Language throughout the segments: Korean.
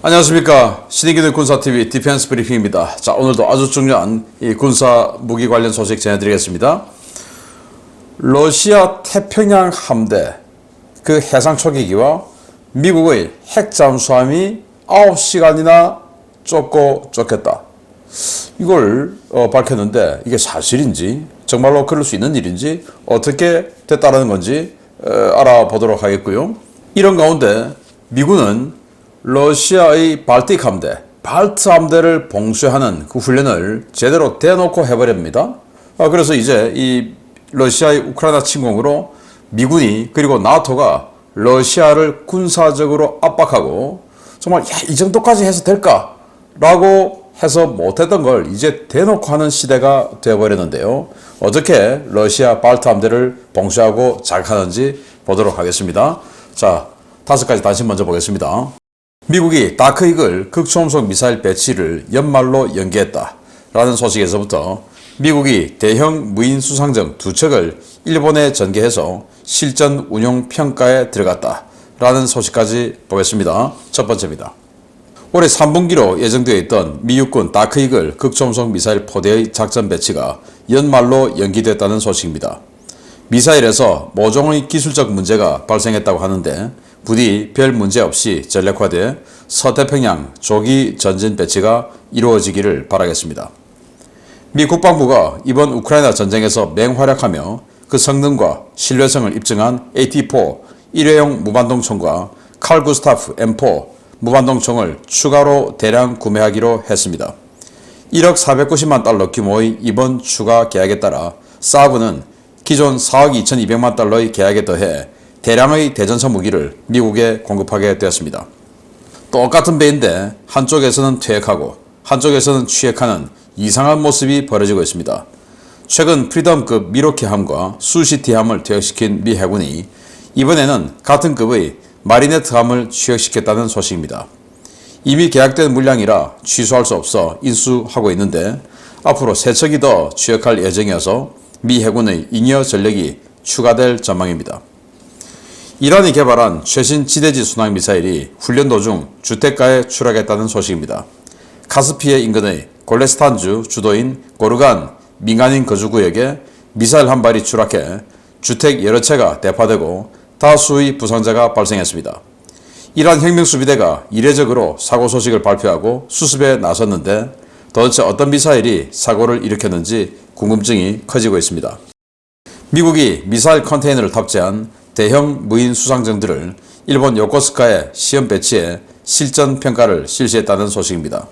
안녕하십니까. 신의기능 군사TV 디펜스 브리핑입니다. 자, 오늘도 아주 중요한 이 군사 무기 관련 소식 전해드리겠습니다. 러시아 태평양 함대 그 해상 초계기와 미국의 핵 잠수함이 9시간이나 쫓겼다. 이걸 밝혔는데 이게 사실인지 정말로 그럴 수 있는 일인지 어떻게 됐다는 건지 알아보도록 하겠고요. 이런 가운데 미군은 러시아의 발틱 함대, 발트 함대를 봉쇄하는 그 훈련을 제대로 대놓고 해버립니다. 그래서 이제 이 러시아의 우크라이나 침공으로 미군이 그리고 나토가 러시아를 군사적으로 압박하고 정말 이 정도까지 해서 될까라고 해서 못했던 걸 이제 대놓고 하는 시대가 되어버렸는데요. 어떻게 러시아 발트 함대를 봉쇄하고 자극하는지 보도록 하겠습니다. 자, 5가지 단신 먼저 보겠습니다. 미국이 다크이글 극초음속 미사일 배치를 연말로 연기했다라는 소식에서부터 미국이 대형 무인 수상정 2척을 일본에 전개해서 실전 운용 평가에 들어갔다라는 소식까지 보겠습니다. 첫 번째입니다. 올해 3분기로 예정되어 있던 미 육군 다크이글 극초음속 미사일 포대의 작전 배치가 연말로 연기됐다는 소식입니다. 미사일에서 모종의 기술적 문제가 발생했다고 하는데 부디 별 문제 없이 전력화돼 서태평양 조기 전진 배치가 이루어지기를 바라겠습니다. 미 국방부가 이번 우크라이나 전쟁에서 맹활약하며 그 성능과 신뢰성을 입증한 AT-4 일회용 무반동총과 칼 구스타프 M4 무반동총을 추가로 대량 구매하기로 했습니다. 1억 490만 달러 규모의 이번 추가 계약에 따라 사브는 기존 4억 2200만 달러의 계약에 더해 대량의 대전차 무기를 미국에 공급하게 되었습니다. 똑같은 배인데 한쪽에서는 퇴역하고 한쪽에서는 취역하는 이상한 모습이 벌어지고 있습니다. 최근 프리덤급 미로키함과 수시티함을 퇴역시킨 미 해군이 이번에는 같은 급의 마리네트함을 취역시켰다는 소식입니다. 이미 계약된 물량이라 취소할 수 없어 인수하고 있는데 앞으로 3척이 더 취역할 예정이어서 미 해군의 잉여 전력이 추가될 전망입니다. 이란이 개발한 최신 지대지 순항 미사일이 훈련 도중 주택가에 추락했다는 소식입니다. 카스피해 인근의 골레스탄주 주도인 고르간 민간인 거주구역에 미사일 한 발이 추락해 주택 여러 채가 대파되고 다수의 부상자가 발생했습니다. 이란 혁명수비대가 이례적으로 사고 소식을 발표하고 수습에 나섰는데 도대체 어떤 미사일이 사고를 일으켰는지 궁금증이 커지고 있습니다. 미국이 미사일 컨테이너를 탑재한 대형 무인 수상정들을 일본 요코스카에 시험 배치해 실전 평가를 실시했다는 소식입니다.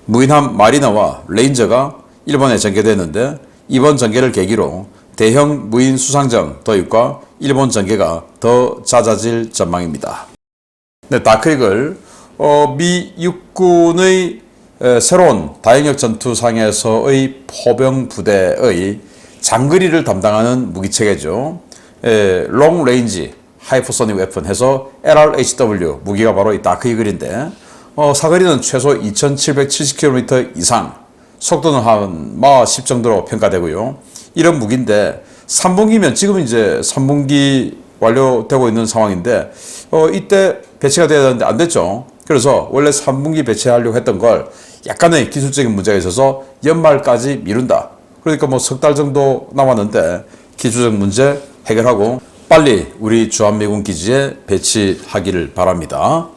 무인함 마리나와 레인저가 일본에 전개됐는데 이번 전개를 계기로 대형 무인 수상정 도입과 일본 전개가 더 잦아질 전망입니다. 네, 다크이글 미 육군의 새로운 다행역 전투상에서의 포병 부대의 장거리를 담당하는 무기체계죠. 롱 레인지 하이퍼소닉 웨폰 해서 LRHW 무기가 바로 이 다크이글인데 사거리는 최소 2770km 이상, 속도는 한 마 10 정도로 평가되고요. 이런 무기인데 3분기면 지금 이제 3분기 완료되고 있는 상황인데 이때 배치가 돼야 되는데 안 됐죠. 그래서 원래 3분기 배치하려고 했던 걸 약간의 기술적인 문제가 있어서 연말까지 미룬다. 그러니까 뭐 석 달 정도 남았는데 기술적 문제 해결하고 빨리 우리 주한미군 기지에 배치하기를 바랍니다.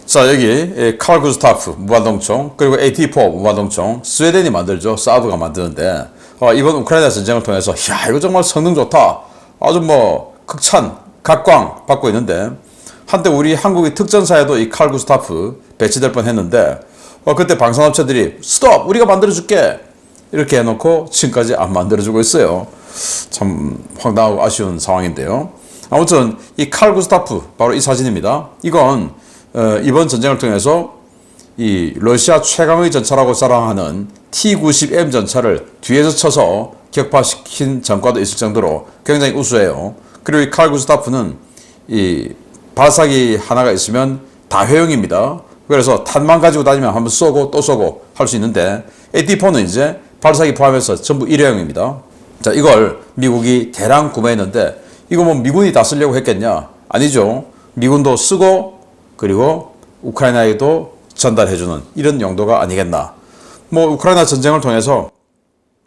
자, 여기 칼 구스타프 무반동총 그리고 AT-4 무반동총 스웨덴이 만들죠. 사브가 만드는데 이번 우크라이나 전쟁을 통해서 야 이거 정말 성능 좋다. 아주 뭐 극찬 각광 받고 있는데 한때 우리 한국의 특전사에도 이 칼 구스타프 배치될 뻔했는데 그때 방산업체들이 스톱 우리가 만들어줄게 이렇게 해놓고 지금까지 안 만들어주고 있어요. 참 황당하고 아쉬운 상황인데요. 아무튼 이 칼 구스타프 바로 이 사진입니다. 이건 이번 전쟁을 통해서 이 러시아 최강의 전차라고 자랑하는 T-90M 전차를 뒤에서 쳐서 격파시킨 전과도 있을 정도로 굉장히 우수해요. 그리고 이 칼 구스타프는 이 발사기 하나가 있으면 다회용입니다. 그래서 탄만 가지고 다니면 한번 쏘고 또 쏘고 할 수 있는데 AT-4는 이제 발사기 포함해서 전부 일회용입니다. 자, 이걸 미국이 대량 구매했는데 이거 뭐 미군이 다 쓰려고 했겠냐? 아니죠. 미군도 쓰고 그리고 우크라이나에도 전달해주는 이런 용도가 아니겠나. 뭐 우크라이나 전쟁을 통해서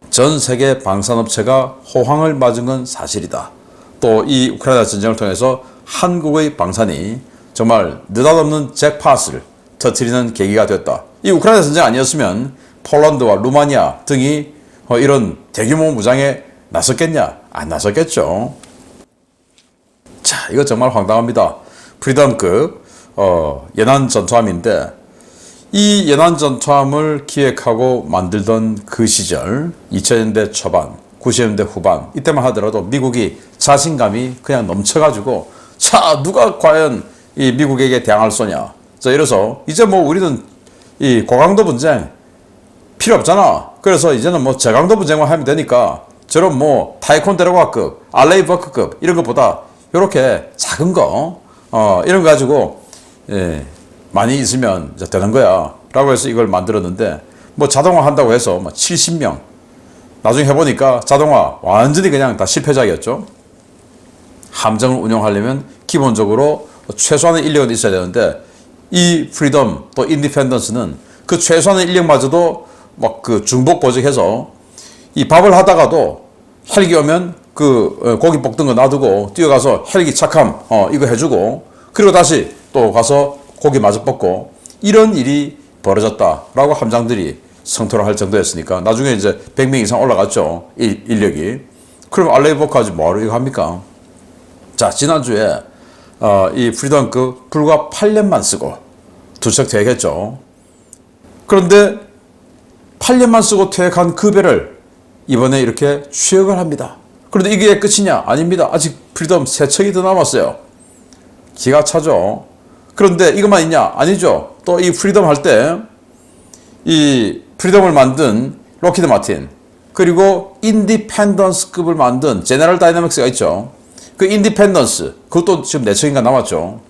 전 세계 방산업체가 호황을 맞은 건 사실이다. 또 이 우크라이나 전쟁을 통해서 한국의 방산이 정말 느닷없는 잭팟을 터뜨리는 계기가 됐다. 이 우크라이나 전쟁 아니었으면 폴란드와 루마니아 등이 이런 대규모 무장에 나섰겠냐? 안 나섰겠죠. 자, 이거 정말 황당합니다. 프리덤급 연안 전투함인데 이 연안 전투함을 기획하고 만들던 그 시절 2000년대 초반, 90년대 후반 이때만 하더라도 미국이 자신감이 그냥 넘쳐가지고 자, 누가 과연 이 미국에게 대항할 쏘냐. 자, 이래서 이제 뭐 우리는 이 고강도 분쟁 필요 없잖아. 그래서 이제는 뭐 저강도 분쟁만 하면 되니까 저런 뭐 타이콘데로가급, 알레이버크급 이런 것보다 이렇게 작은 거 이런 거 가지고 많이 있으면 이제 되는 거야 라고 해서 이걸 만들었는데 뭐 자동화 한다고 해서 뭐 70명 나중에 해보니까 자동화 완전히 그냥 다 실패작이었죠. 함정을 운영하려면 기본적으로 최소한의 인력은 있어야 되는데 이 프리덤 또 인디펜던스는 그 최소한의 인력마저도 막 그 중복보직해서 이 밥을 하다가도 헬기 오면 그 고기 볶던 거 놔두고 뛰어가서 헬기 착함 이거 해주고 그리고 다시 또 가서 고기 마저 볶고 이런 일이 벌어졌다라고 함장들이 성토를 할 정도였으니까 나중에 이제 100명 이상 올라갔죠. 인력이. 그럼 알레이버까지 뭐하러 이거 합니까? 자, 지난주에 이 프리덤급 불과 8년만 쓰고 두 척 퇴역했죠. 그런데 8년만 쓰고 퇴역한 그 배를 이번에 이렇게 취역을 합니다. 그런데 이게 끝이냐? 아닙니다. 아직 프리덤 3척이 더 남았어요. 기가 차죠. 그런데 이것만 있냐? 아니죠. 또 이 프리덤 할 때 이 프리덤을 만든 로키드 마틴 그리고 인디펜던스급을 만든 제너럴 다이나믹스가 있죠. 그 인디펜던스 그것도 지금 4척인가 남았죠.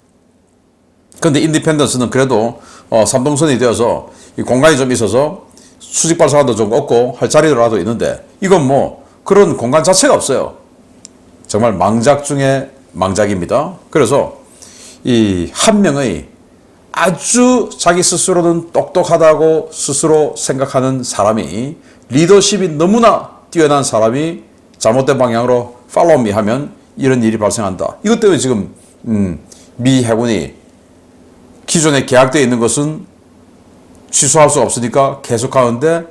그런데 인디펜던스는 그래도 삼동선이 되어서 이 공간이 좀 있어서 수직 발사관도 좀 없고 할 자리라도 있는데 이건 뭐 그런 공간 자체가 없어요. 정말 망작 중에 망작입니다. 그래서 이 한 명의 아주 자기 스스로는 똑똑하다고 스스로 생각하는 사람이 리더십이 너무나 뛰어난 사람이 잘못된 방향으로 follow me 하면 이런 일이 발생한다. 이것 때문에 지금 미 해군이 기존에 계약되어 있는 것은 취소할 수 없으니까 계속하는데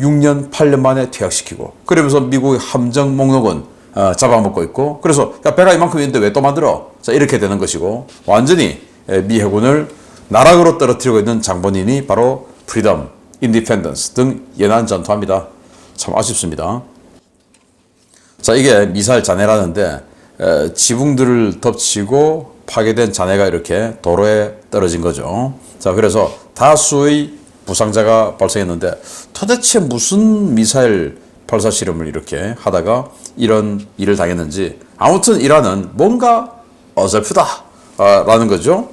6년, 8년 만에 퇴역시키고 그러면서 미국의 함정 목록은 잡아먹고 있고 그래서 야, 배가 이만큼 있는데 왜 또 만들어? 자, 이렇게 되는 것이고 완전히 미 해군을 나락으로 떨어뜨리고 있는 장본인이 바로 프리덤, 인디펜던스 등 연안 전투함이다. 참 아쉽습니다. 자, 이게 미사일 잔해라는데 지붕들을 덮치고 파괴된 잔해가 이렇게 도로에 떨어진 거죠. 자, 그래서 다수의 부상자가 발생했는데 도대체 무슨 미사일 발사 실험을 이렇게 하다가 이런 일을 당했는지 아무튼 이란은 뭔가 어설프다 라는 거죠.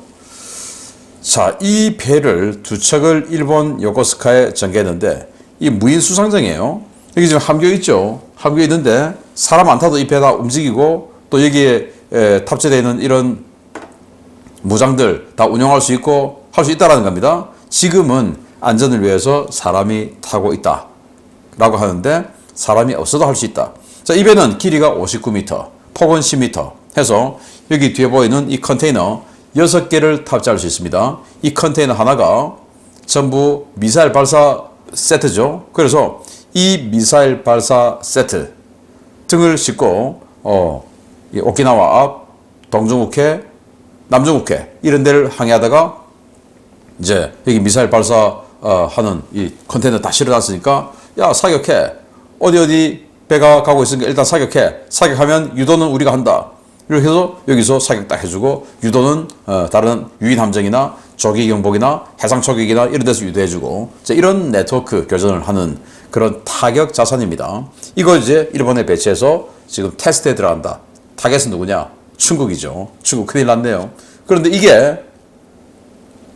자, 이 배를 두 척을 일본 요코스카에 전개했는데 이 무인 수상정이에요. 여기 지금 함교 있죠. 함교 있는데 사람 안 타도 이 배 다 움직이고 또 여기에 탑재되어 있는 이런 무장들 다 운영할 수 있고 할 수 있다라는 겁니다. 지금은 안전을 위해서 사람이 타고 있다 라고 하는데 사람이 없어도 할 수 있다. 자, 이 배는 길이가 59m, 폭은 10m 해서 여기 뒤에 보이는 이 컨테이너 6개를 탑재할 수 있습니다. 이 컨테이너 하나가 전부 미사일 발사 세트죠. 그래서 이 미사일 발사 세트 등을 싣고 이 오키나와 앞, 동중국해, 남중국해 이런 데를 항해하다가 이제 여기 미사일 발사 하는 이 컨테이너 다 실어놨으니까 야, 사격해. 어디 배가 가고 있으니까 일단 사격해. 사격하면 유도는 우리가 한다. 이렇게 해서 여기서 사격 딱 해주고 유도는 다른 유인 함정이나 조기 경보기나 해상 초격이나 이런 데서 유도해주고 이런 네트워크 교전을 하는 그런 타격 자산입니다. 이걸 이제 일본에 배치해서 지금 테스트에 들어간다. 타겟은 누구냐? 중국이죠. 중국 큰일 났네요. 그런데 이게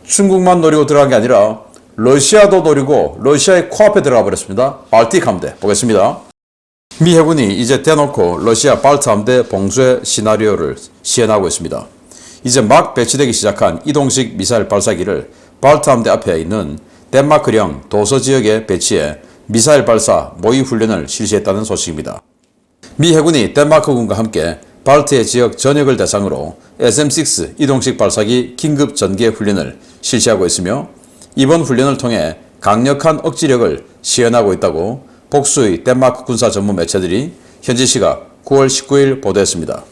중국만 노리고 들어간 게 아니라 러시아도 노리고 러시아의 코앞에 들어가 버렸습니다. 발틱 함대 보겠습니다. 미 해군이 이제 대놓고 러시아 발트 함대 봉쇄 시나리오를 시연하고 있습니다. 이제 막 배치되기 시작한 이동식 미사일 발사기를 발트 함대 앞에 있는 덴마크령 도서 지역에 배치해 미사일 발사 모의 훈련을 실시했다는 소식입니다. 미 해군이 덴마크군과 함께 발트해 지역 전역을 대상으로 SM-6 이동식 발사기 긴급 전개 훈련을 실시하고 있으며 이번 훈련을 통해 강력한 억지력을 시연하고 있다고 복수의 덴마크 군사 전문 매체들이 현지 시각 9월 19일 보도했습니다.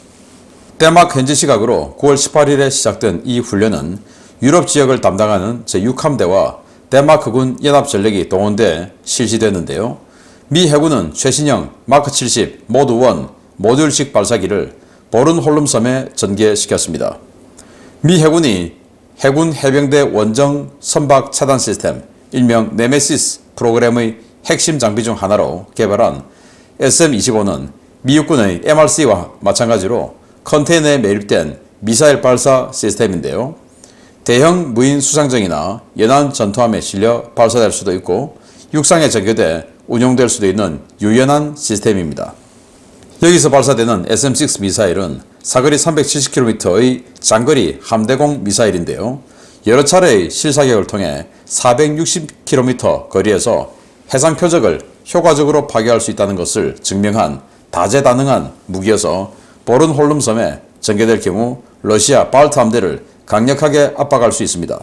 덴마크 현지 시각으로 9월 18일에 시작된 이 훈련은 유럽 지역을 담당하는 제6함대와 덴마크군 연합전력이 동원돼 실시됐는데요. 미 해군은 최신형 마크 70 모드 1 모듈식 발사기를 보른홀름섬에 전개시켰습니다. 미 해군이 해군 해병대 원정 선박 차단 시스템, 일명 네메시스 프로그램의 핵심 장비 중 하나로 개발한 SM-25는 미 육군의 MRC와 마찬가지로 컨테이너에 매립된 미사일 발사 시스템인데요. 대형 무인 수상정이나 연안 전투함에 실려 발사될 수도 있고 육상에 전개돼 운용될 수도 있는 유연한 시스템입니다. 여기서 발사되는 SM-6 미사일은 사거리 370km의 장거리 함대공 미사일인데요. 여러 차례의 실사격을 통해 460km 거리에서 해상 표적을 효과적으로 파괴할 수 있다는 것을 증명한 다재다능한 무기여서 보른홀름섬에 전개될 경우 러시아 발트 함대를 강력하게 압박할 수 있습니다.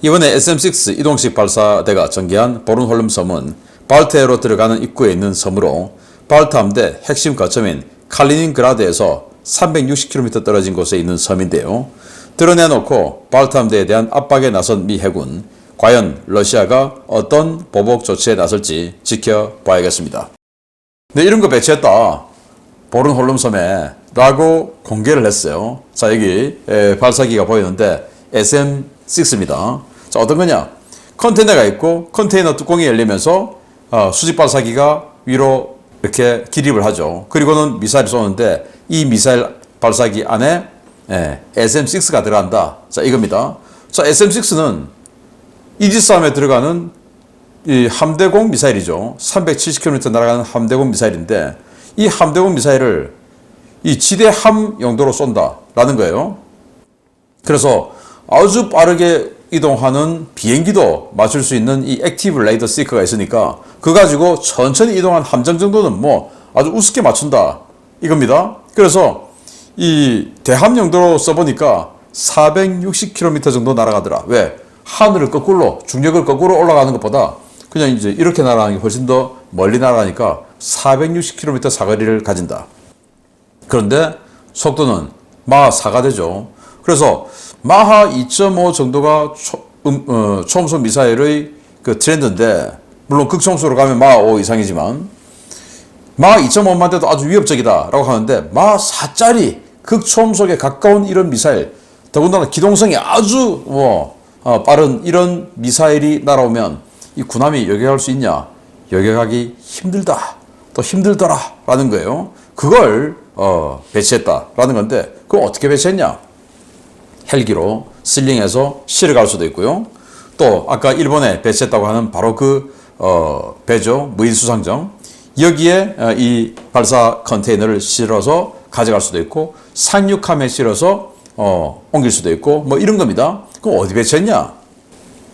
이번에 SM-6 이동식 발사대가 전개한 보른홀름섬은 발트해로 들어가는 입구에 있는 섬으로 발트 함대 핵심 거점인 칼리닝그라드에서 360km 떨어진 곳에 있는 섬인데요. 드러내놓고 발트 함대에 대한 압박에 나선 미 해군, 과연 러시아가 어떤 보복 조치에 나설지 지켜봐야겠습니다. 네, 이런 거 배치했다. 보른홀름섬에 라고 공개를 했어요. 자, 여기 발사기가 보이는데 SM-6입니다. 자, 어떤 거냐? 컨테이너가 있고 컨테이너 뚜껑이 열리면서 수직 발사기가 위로 이렇게 기립을 하죠. 그리고는 미사일을 쏘는데 이 미사일 발사기 안에 SM-6가 들어간다. 자, 이겁니다. 자, SM-6는 이지스함에 들어가는 이 함대공 미사일이죠. 370km 날아가는 함대공 미사일인데 이 함대공 미사일을 이 지대함 용도로 쏜다라는 거예요. 그래서 아주 빠르게 이동하는 비행기도 맞출 수 있는 이 액티브 레이더 시커가 있으니까 그거 가지고 천천히 이동한 함정 정도는 뭐 아주 우습게 맞춘다 이겁니다. 그래서 이 대함 용도로 써보니까 460km 정도 날아가더라. 왜? 하늘을 거꾸로, 중력을 거꾸로 올라가는 것보다 그냥 이제 이렇게 날아가는 게 훨씬 더 멀리 날아가니까 460km 사거리를 가진다. 그런데 속도는 마하 4가 되죠. 그래서 마하 2.5 정도가 초음속 미사일의 그 트렌드인데, 물론 극초음속으로 가면 마하 5 이상이지만 마하 2.5만 돼도 아주 위협적이다라고 하는데 마하 4짜리 극초음속에 가까운 이런 미사일, 더군다나 기동성이 아주 빠른 이런 미사일이 날아오면 이 군함이 요격할 수 있냐? 요격하기 힘들다. 또 힘들더라 라는 거예요. 그걸 배치했다라는 건데, 그럼 어떻게 배치했냐? 헬기로 실링해서 실어갈 수도 있고요. 또 아까 일본에 배치했다고 하는 바로 그 배죠. 무인수상정. 여기에 이 발사 컨테이너를 실어서 가져갈 수도 있고 상륙함에 실어서 옮길 수도 있고 뭐 이런 겁니다. 그럼 어디 배치했냐?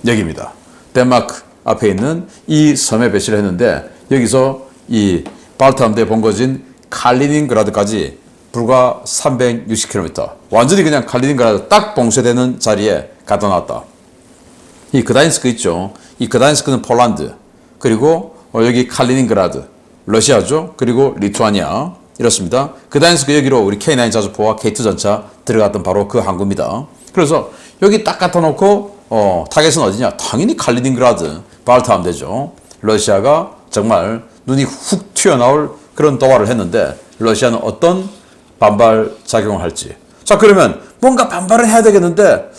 여기입니다. 덴마크 앞에 있는 이 섬에 배치를 했는데, 여기서 이 발트 함대 본거지인 칼리닝그라드까지 불과 360km, 완전히 그냥 칼리닝그라드 딱 봉쇄되는 자리에 갖다 놨다. 이 그다인스크 있죠. 이 그다인스크는 폴란드, 그리고 여기 칼리닝그라드 러시아죠. 그리고 리투아니아 이렇습니다. 그다인스크 여기로 우리 K9 자주포와 K2 전차 들어갔던 바로 그 항구입니다. 그래서 여기 딱 갖다 놓고 타겟은 어디냐? 당연히 칼리닝그라드 발트 함대죠. 러시아가 정말 눈이 훅 튀어나올 그런 도발을 했는데 러시아는 어떤 반발 작용을 할지. 자, 그러면 뭔가 반발을 해야 되겠는데,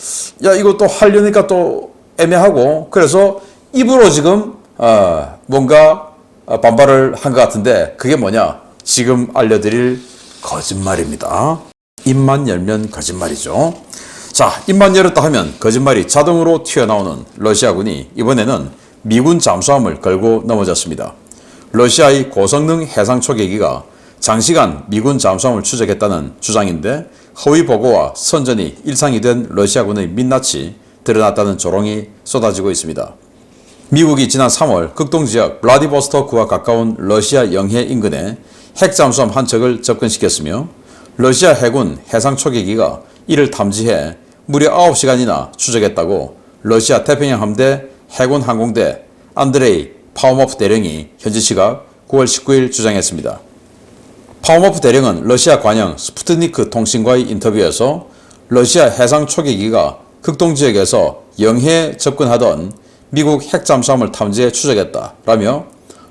야, 이거 또 하려니까 또 애매하고, 그래서 입으로 지금 뭔가 반발을 한 것 같은데, 그게 뭐냐? 지금 알려드릴 거짓말입니다. 입만 열면 거짓말이죠. 자, 입만 열었다 하면 거짓말이 자동으로 튀어나오는 러시아군이 이번에는 미군 잠수함을 걸고 넘어졌습니다. 러시아의 고성능 해상 초계기가 장시간 미군 잠수함을 추적했다는 주장인데, 허위 보고와 선전이 일상이 된 러시아군의 민낯이 드러났다는 조롱이 쏟아지고 있습니다. 미국이 지난 3월 극동지역 블라디보스토크와 가까운 러시아 영해 인근에 핵잠수함 한 척을 접근시켰으며 러시아 해군 해상 초계기가 이를 탐지해 무려 9시간이나 추적했다고 러시아 태평양 함대 해군 항공대 안드레이 파우모프 대령이 현지 시각 9월 19일 주장했습니다. 파우모프 대령은 러시아 관영 스푸트니크 통신과의 인터뷰에서 러시아 해상 초계기가 극동지역에서 영해에 접근하던 미국 핵잠수함을 탐지해 추적했다라며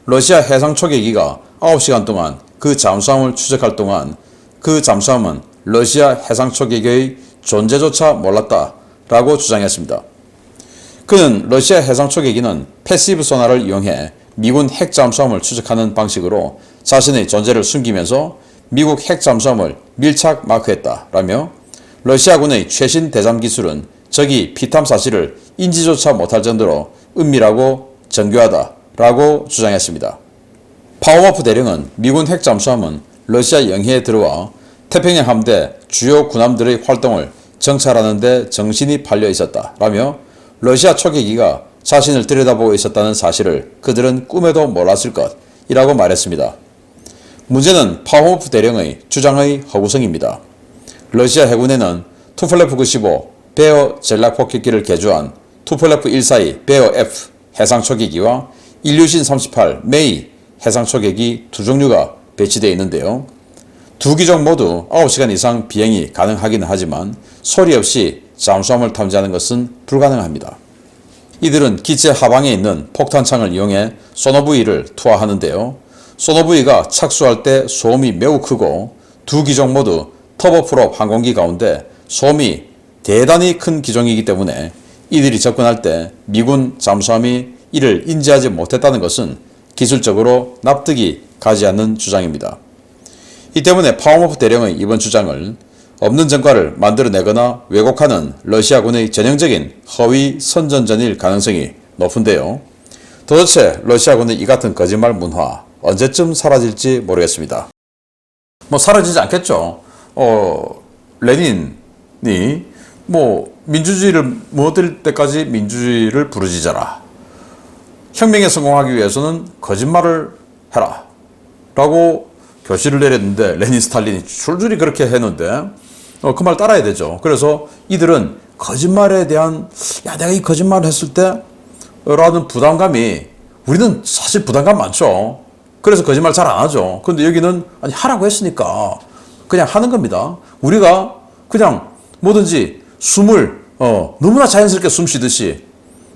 러시아 해상 초계기가 9시간 동안 그 잠수함을 추적할 동안 그 잠수함은 러시아 해상 초계기의 존재조차 몰랐다라고 주장했습니다. 그는 러시아 해상 초계기는 패시브 소나를 이용해 미군 핵잠수함을 추적하는 방식으로 자신의 존재를 숨기면서 미국 핵잠수함을 밀착 마크했다라며 러시아군의 최신 대잠 기술은 적이 피탐 사실을 인지조차 못할 정도로 은밀하고 정교하다라고 주장했습니다. 파우모프 대령은 미군 핵잠수함은 러시아 영해에 들어와 태평양 함대 주요 군함들의 활동을 정찰하는 데 정신이 팔려 있었다라며 러시아 초계기가 자신을 들여다보고 있었다는 사실을 그들은 꿈에도 몰랐을 것이라고 말했습니다. 문제는 파우모프 대령의 주장의 허구성입니다. 러시아 해군에는 투폴레프 95 베어 전략 폭격기를 개조한 투폴레프 142 베어 F 해상 초계기와 일류신 38 메이 해상 초계기 두 종류가 배치되어 있는데요. 두 기종 모두 9시간 이상 비행이 가능하기는 하지만 소리 없이 잠수함을 탐지하는 것은 불가능합니다. 이들은 기체 하방에 있는 폭탄창을 이용해 소노부이를 투하하는데요. 소노부이가 착수할 때 소음이 매우 크고 두 기종 모두 터보프롭 항공기 가운데 소음이 대단히 큰 기종이기 때문에 이들이 접근할 때 미군 잠수함이 이를 인지하지 못했다는 것은 기술적으로 납득이 가지 않는 주장입니다. 이 때문에 파우모프 대령의 이번 주장을 없는 전과를 만들어내거나 왜곡하는 러시아군의 전형적인 허위 선전전일 가능성이 높은데요. 도대체 러시아군의 이 같은 거짓말 문화 언제쯤 사라질지 모르겠습니다. 사라지지 않겠죠. 레닌이 민주주의를 무너뜨릴 때까지 민주주의를 부르짖어라. 혁명에 성공하기 위해서는 거짓말을 해라. 라고 교시를 내렸는데 레닌 스탈린이 줄줄이 그렇게 했는데 그 말 따라야 되죠. 그래서 이들은 거짓말에 대한 내가 이 거짓말을 했을 때 라는 부담감이 우리는 사실 부담감 많죠. 그래서 거짓말 잘 안 하죠. 근데 여기는 하라고 했으니까 그냥 하는 겁니다. 우리가 그냥 뭐든지 숨을 너무나 자연스럽게 숨 쉬듯이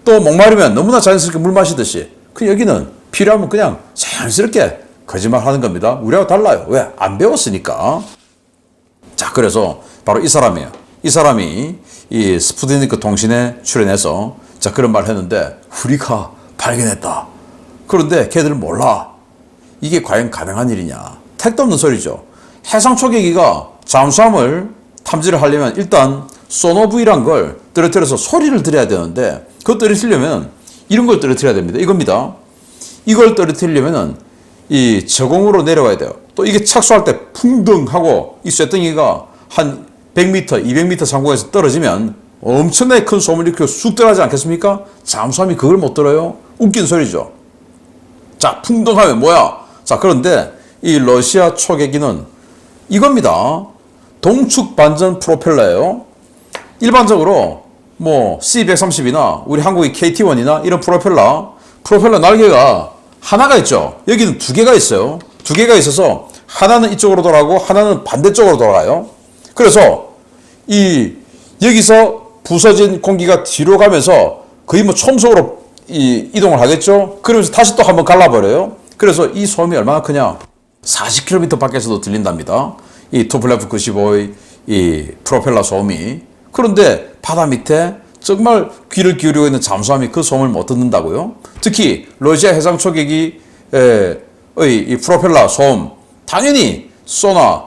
또 목마르면 너무나 자연스럽게 물 마시듯이 여기는 필요하면 그냥 자연스럽게 거짓말 하는 겁니다. 우리하고 달라요. 왜? 안 배웠으니까. 자, 그래서 바로 이 사람이에요. 이 사람이 이 스푸트니크 통신에 출연해서 그런 말 했는데 우리가 발견했다. 그런데 걔들은 몰라. 이게 과연 가능한 일이냐. 택도 없는 소리죠. 해상 초계기가 잠수함을 탐지를 하려면 일단 소노부이란 걸 떨어뜨려서 소리를 들어야 되는데 그거 떨어뜨리려면 이런 걸 떨어뜨려야 됩니다. 이겁니다. 이걸 떨어뜨리려면 이 저공으로 내려와야 돼요. 또 이게 착수할 때 풍덩하고 이 쇳덩이가 한 100m, 200m 상공에서 떨어지면 엄청나게 큰 소음을 일으켜 쑥 들어가지 않겠습니까? 잠수함이 그걸 못 들어요? 웃긴 소리죠. 자, 풍덩하면 뭐야? 자, 그런데 이 러시아 초계기는 이겁니다. 동축 반전 프로펠러예요. 일반적으로 C-130이나 우리 한국의 KT-1이나 이런 프로펠러 날개가 하나가 있죠. 여기는 두 개가 있어요. 두 개가 있어서 하나는 이쪽으로 돌아가고 하나는 반대쪽으로 돌아가요. 그래서 여기서 부서진 공기가 뒤로 가면서 거의 촘속으로 이동을 하겠죠. 그러면서 다시 또 한번 갈라버려요. 그래서 이 소음이 얼마나 크냐? 40km 밖에서도 들린답니다. 이 투폴레프 95의 이 프로펠러 소음이. 그런데 바다 밑에 정말 귀를 기울이고 있는 잠수함이 그 소음을 못 듣는다고요? 특히 러시아 해상 초계기의 이 프로펠러 소음 당연히 소나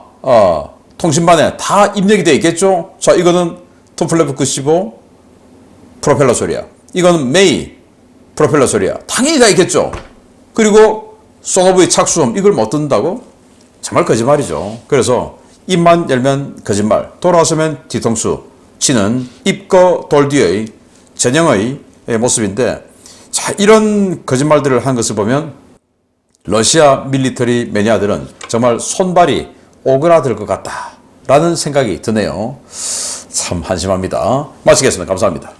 통신반에 다 입력이 되어 있겠죠. 자, 이거는 투폴레프 95 프로펠러 소리야. 이거는 메이 프로펠러 소리야. 당연히 다 있겠죠. 그리고 소노부의 착수음 이걸 못 듣는다고? 정말 거짓말이죠. 그래서 입만 열면 거짓말, 돌아서면 뒤통수 치는 입거 돌뒤의 전형의 모습인데, 자, 이런 거짓말들을 한 것을 보면 러시아 밀리터리 매니아들은 정말 손발이 오그라들 것 같다라는 생각이 드네요. 참 한심합니다. 마치겠습니다. 감사합니다.